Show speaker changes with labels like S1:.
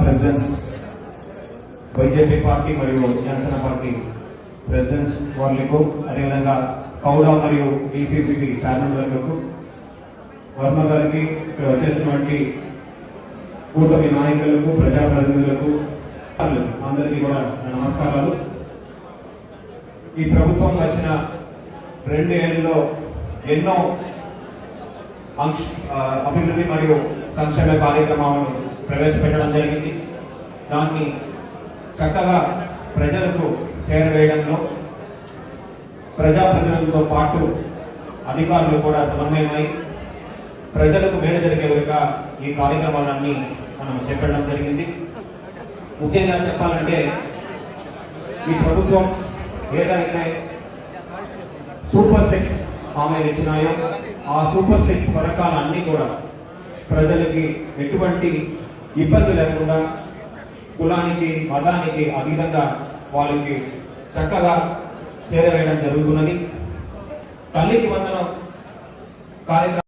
S1: Presidents BJP party మరియు Janasena party presidents వాళ్లకు, అదేవిధంగా కౌడా మరియు డిసిసిబి చైర్మన్ వర్గకు, వర్మ గారికి, ఇక్కడ వచ్చేసినటువంటి కూటమి నాయకులకు, ప్రజాప్రతినిధులకు అందరికీ కూడా నమస్కారాలు. ఈ ప్రభుత్వం వచ్చిన 2 ఏళ్లలో ఎన్నో అభివృద్ధి మరియు సంక్షేమ కార్యక్రమాలను ప్రవేశపెట్టడం జరిగింది. దాన్ని చక్కగా ప్రజలకు చేరవేయడంలో ప్రజాప్రతినిధులతో పాటు అధికారులు కూడా సమన్వయమై ప్రజలకు మేలు జరిగే విధంగా ఈ కార్యక్రమాలన్నీ మనం చేపట్టడం జరిగింది. ముఖ్యంగా చెప్పాలంటే ఈ ప్రభుత్వం ఏదైతే సూపర్ 6 హామీలు ఇచ్చినాయో ఆ సూపర్ 6 పథకాలన్నీ కూడా ప్రజలకి ఎటువంటి ఇబ్బంది లేకుండా కులానికి, మతానికి అతీతంగా వాళ్ళకి చక్కగా చేరవేయడం జరుగుతున్నది. తల్లికి వందనం కార్యక్రమం